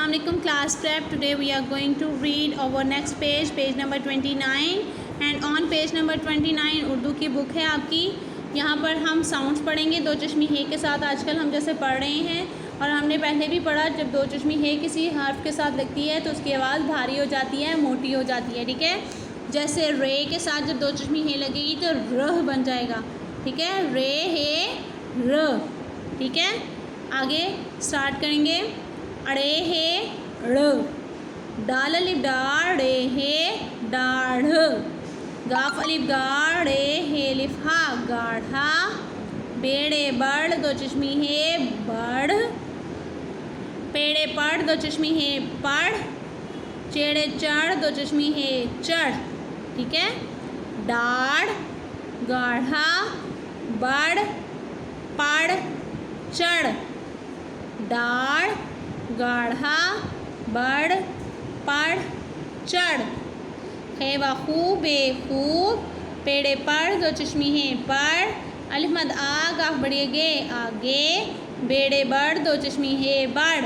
Assalamualaikum class prep. Today we are going to read our next page, page number 29, and on page number 29 Urdu की book है आपकी। यहाँ पर हम sounds पढ़ेंगे दो चश्मी हे के साथ। आजकल हम जैसे पढ़ रहे हैं और हमने पहले भी पढ़ा, जब दो चश्मी हे किसी हर्फ के साथ लगती है तो उसकी आवाज़ भारी हो जाती है, मोटी हो जाती है। ठीक है, जैसे रे के साथ जब दो चश्मी हे लगेगी तो रह बन जाएगा। ठीक है, रे हे र। ठीक है, आगे स्टार्ट करेंगे। अड़े हे ड़, डाल अलिफ डा ड़े हे डाढ़, गाफ अलिफ गा ड़े हे लिफ हा गाढ़ा, बेड़े बड़ दो चश्मी हे बड़, पेड़े पड़ दो चश्मी हे पड़, चेड़े चढ़ दो चश्मी हे चढ़। ठीक है, डाढ़ गाढ़ा बड़ पड़ चढ़, डाढ़ गाढ़ा बड़ पड़ चढ़। हे व खूब बे खूब, पेड़े पड़ दो चश्मी है पड़, अलिफ मद आ गाफ बढ़िए गे आगे, बेड़े बड़ दो चश्मी है बड़,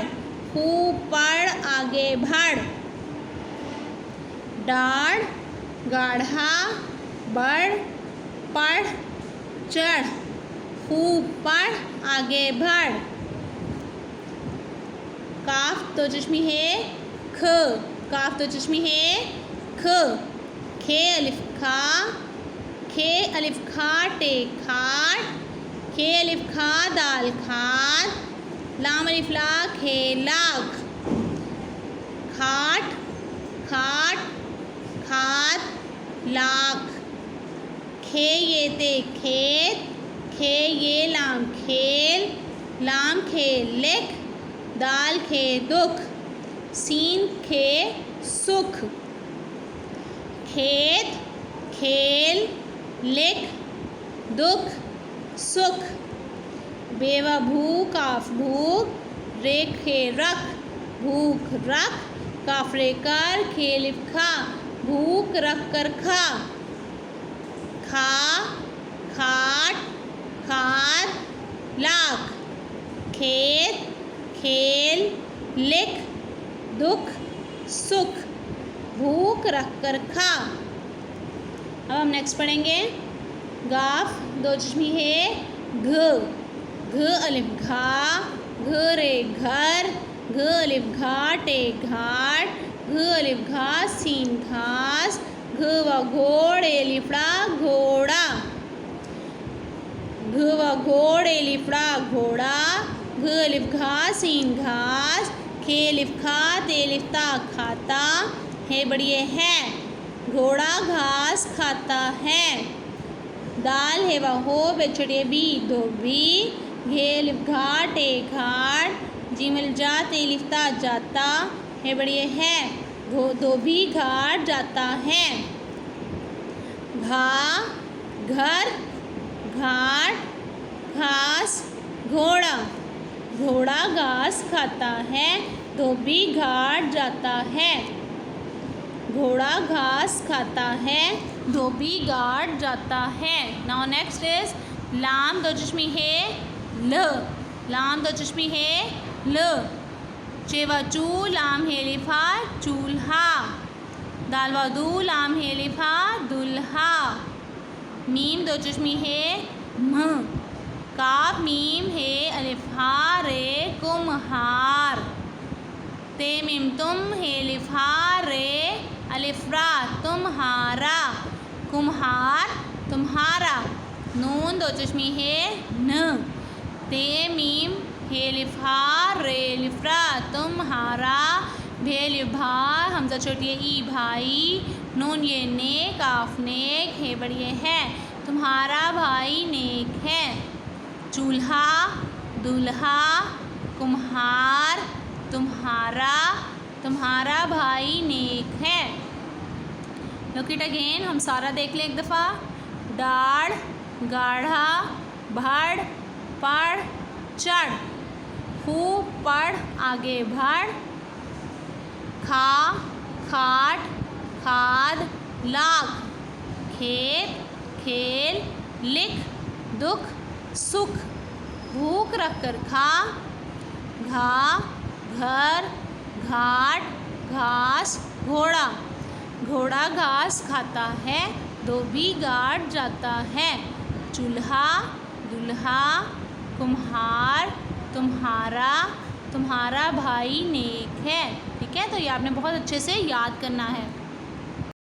खूब पड़ आगे भड़, डाढ़ गाढ़ा बड़ पड़ चढ़, खूब पड़ आगे भड़। काफ दो चश्मी है ख, काफ दो चश्मी है ख, खे अलिफ खा, खे अलिफ खा टे खाट, खे अलिफ खा दाल खाट, लाम अलिफ ला खे लाख, खाट खाट खात लाख, खे ये ते खेत, खे ये लाम खेल, लाम खे लिख, दाल खे दुख, सीन खे सुख, खेत खेल लिख दुख सुख, बेवा भूख काफ भूख, रेखे रख भूख रख, काफरे कर खेलिफ खा, भूख रख कर खा, खा खाट खात लाख, खेत खेल लिख दुख सुख, भूख रख कर खा। अब हम नेक्स्ट पढ़ेंगे। गाफ दो चश्मी है घ, घ अलिफ घा, घ रे घर, घ अलिफ घाटे घाट, घ अलिफ घा सीन घास, घ व घोड़े लिफड़ा घोड़ा, घ व घोड़े लिफड़ा घोड़ा, घ अलिफ घा सीन घास, खे लिफ खा ते लिफता खाता, है बढ़िए है, घोड़ा घास खाता है, दाल है व हो बेचड़े बी धोबी, घे लिफ घाटे घाट, जिमल जाते लिफता जाता, है बढ़िए है, धोबी घाट जाता है, घा घर घाट घास घोड़ा, घोड़ा घास खाता है, धोबी घाट जाता है, घोड़ा घास खाता है, धोबी घाट जाता है। नाउ नेक्स्ट इज लाम दो चश्मी है ल, लाम दो चश्मी है ल, चेवा चू लाम है लिफा चूल्हा, दालवा दू लाम है लिफा दुल्हा, मीम दो चश्मी है म, काफ मीम है अलिफ हा रे कुम्हार, ते मीम तुम है अलिफ हा रे अलिफ रा तुम्हारा, कुम्हार तुम्हारा, नून दो चश्मी है न, ते मीम है अलिफ हा रे अलिफ रा तुम्हारा, भे अलिफ भा हमजा छोटी है ई भाई, नून ये ने काफ नेक, है बढ़िए है, तुम्हारा भाई नेक है, चूल्हा दूल्हा कुम्हार तुम्हारा, तुम्हारा भाई नेक है। लुक इट अगेन, हम सारा देख लें एक दफ़ा। डाढ़ गाढ़ा भड़ पड़ चढ़, खूब पढ़ आगे भड़, खा खाट खाद लाख, खेत खेल लिख दुख सुख, भूख रख कर खा, घा घर घाट घास घोड़ा, घोड़ा घास खाता है, धोबी घाट जाता है। चूल्हा दूल्हा, कुम्हार तुम्हारा, तुम्हारा भाई नेक है। ठीक है, तो ये आपने बहुत अच्छे से याद करना है।